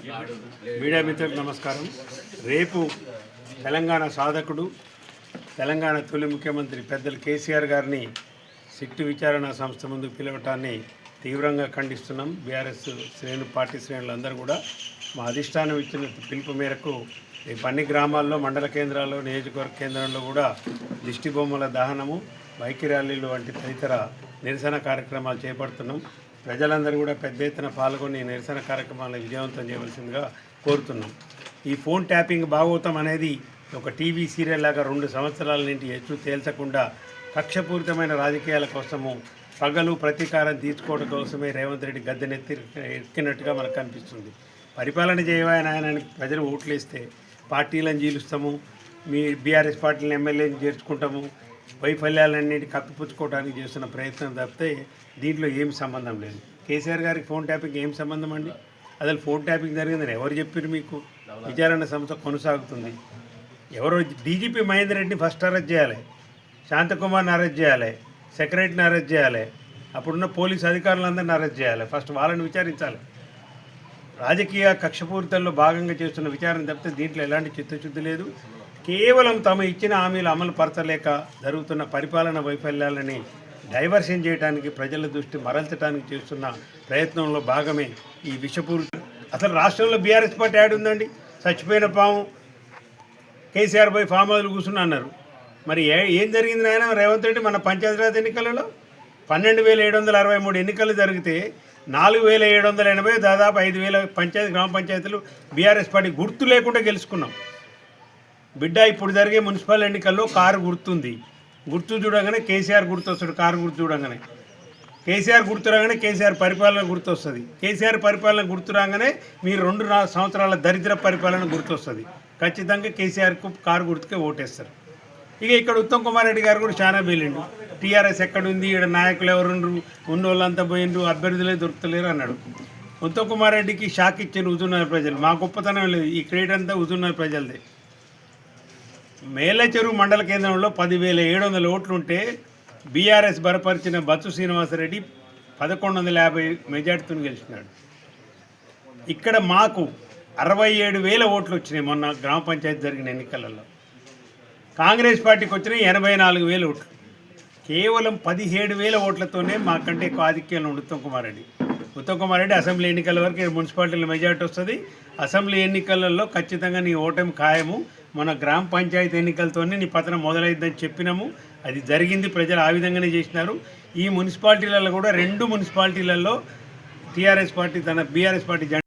Media మిత్రులకు నమస్కారం. రేపు తెలంగాణ సాధకుడు, తెలంగాణ తొలి ముఖ్యమంత్రి పెద్దలు కేసీఆర్ గారిని సిట్టు విచారణ సంస్థ ముందుకు పిలవటాన్ని తీవ్రంగా ఖండిస్తున్నాం. బీఆర్ఎస్ పార్టీ శ్రేణులందరూ కూడా మా అధిష్టానం ఇచ్చిన పిలుపు మేరకు రేపు అన్ని గ్రామాల్లో, మండల కేంద్రాల్లో, నియోజకవర్గ కేంద్రంలో కూడా దిష్టి బొమ్మల దహనము, బైక్ ర్యాలీలు వంటి తదితర నిరసన కార్యక్రమాలు చేపడుతున్నాం. ప్రజలందరూ కూడా పెద్ద ఎత్తున పాల్గొని నిరసన కార్యక్రమాలను విజయవంతం చేయవలసిందిగా కోరుతున్నాం. ఈ ఫోన్ ట్యాపింగ్ భాగవతం అనేది ఒక టీవీ సీరియల్ లాగా 2 సంవత్సరాల నుండి ఎత్తు తేల్చకుండా కక్షపూరితమైన రాజకీయాల కోసము పగలు ప్రతీకారం తీర్చుకోవడం కోసమే రేవంత్ రెడ్డి ఎక్కినట్టుగా మనకు కనిపిస్తుంది. పరిపాలన చేయవాయని ఆయన ప్రజలు ఓట్లేస్తే పార్టీలను జీలుస్తాము, మీ బీఆర్ఎస్ పార్టీలను ఎమ్మెల్యేని చేర్చుకుంటాము, వైఫల్యాలన్నింటి కప్పిపుచ్చుకోవడానికి చేస్తున్న ప్రయత్నం తప్పితే దీంట్లో ఏం సంబంధం లేదు. కేసీఆర్ గారికి ఫోన్ ట్యాపింగ్ ఏం సంబంధం అండి? అసలు ఫోన్ ట్యాపింగ్ జరిగిందని ఎవరు చెప్పారు మీకు? విచారణ సంస్థ కొనసాగుతుంది. ఎవరో డీజీపీ మహేందర్ రెడ్డిని ఫస్ట్ అరెస్ట్ చేయాలి, శాంతకుమార్ని అరెస్ట్ చేయాలి, సెక్రటరీని అరెస్ట్ చేయాలి, అప్పుడున్న పోలీసు అధికారులందరినీ అరెస్ట్ చేయాలి. ఫస్ట్ వాళ్ళని విచారించాలి. రాజకీయ కక్షపూరితల్లో భాగంగా చేస్తున్న విచారణ తప్పితే దీంట్లో ఎలాంటి చిత్తశుద్ధి లేదు. కేవలం తమ ఇచ్చిన హామీలు అమలు పరచలేక జరుగుతున్న పరిపాలన వైఫల్యాలని డైవర్షన్ చేయడానికి, ప్రజల దృష్టి మరల్చడానికి చేస్తున్న ప్రయత్నంలో భాగమే ఈ విషపూరిత. అసలు రాష్ట్రంలో బీఆర్ఎస్ పార్టీ యాడ్ ఉందండి. చచ్చిపోయిన పాము కేసీఆర్ పోయి ఫామ్ హౌస్లు కూర్చుని అన్నారు. మరి ఏం జరిగింది నాయన? రేవంత్ రెడ్డి మన పంచాయతీరాజ్ ఎన్నికలలో 12,763 ఎన్నికలు జరిగితే 4,780 దాదాపు 5,000 గ్రామ పంచాయతీలు బీఆర్ఎస్ పార్టీ గుర్తు లేకుండా గెలుచుకున్నాం. బిడ్డ ఇప్పుడు జరిగే మున్సిపల్ ఎన్నికల్లో కారు గుర్తుంది. గుర్తు చూడగానే కేసీఆర్ గుర్తొస్తాడు. కారు గుర్తు చూడగానే కేసీఆర్ గుర్తు రాగానే కేసీఆర్ పరిపాలన గుర్తొస్తుంది. కేసీఆర్ పరిపాలన గుర్తు రాగానే మీరు 2 సంవత్సరాల దరిద్ర పరిపాలన గుర్తొస్తుంది. ఖచ్చితంగా కేసీఆర్కు కారు గుర్తుకే ఓటేస్తారు. ఇక ఇక్కడ ఉత్తమ్ కుమార్ రెడ్డి గారు కూడా చాలా బేలిండు. టీఆర్ఎస్ ఎక్కడుంది, ఇక్కడ నాయకులు ఎవరుండ్రు, ఉన్నోళ్ళంతా పోయిండ్రు, అభ్యర్థులే దొరుకుతలేరు అన్నాడు. ఉత్తమ్ కుమార్ రెడ్డికి షాక్ ఇచ్చారు హుజూర్నగర్ ప్రజలు. మా గొప్పతనం లేదు, ఈ క్రెడిట్ అంతా హుజూర్నగర్ ప్రజలదే. మేలచెరువు మండల కేంద్రంలో 10,700 ఓట్లుంటే బీఆర్ఎస్ బలపరిచిన బచ్చు శ్రీనివాసరెడ్డి 1,150 మెజార్టీతో గెలిచినాడు. ఇక్కడ మాకు 67,000 ఓట్లు వచ్చినాయి మొన్న గ్రామ పంచాయతీ జరిగిన ఎన్నికలలో. కాంగ్రెస్ పార్టీకి వచ్చినాయి 84,000 ఓట్లు. కేవలం 17,000 ఓట్లతోనే మాకంటే ఎక్కువ ఆధిక్యంలో ఉంది ఉత్తమ్ కుమార్ రెడ్డి. ఉత్తమ్ కుమార్ రెడ్డి అసెంబ్లీ ఎన్నికల వరకు మున్సిపాలిటీల మెజార్టీ వస్తుంది. అసెంబ్లీ ఎన్నికలలో ఖచ్చితంగా నీ ఓటమి ఖాయము. మన గ్రామ పంచాయతీ ఎన్నికలతోనే నీ పతనం మొదలైందని చెప్పినాము. అది జరిగింది. ప్రజలు ఆ విధంగానే చేసినారు. ఈ మున్సిపాలిటీలలో కూడా 2 మున్సిపాలిటీలలో టీఆర్ఎస్ పార్టీ బీఆర్ఎస్ పార్టీ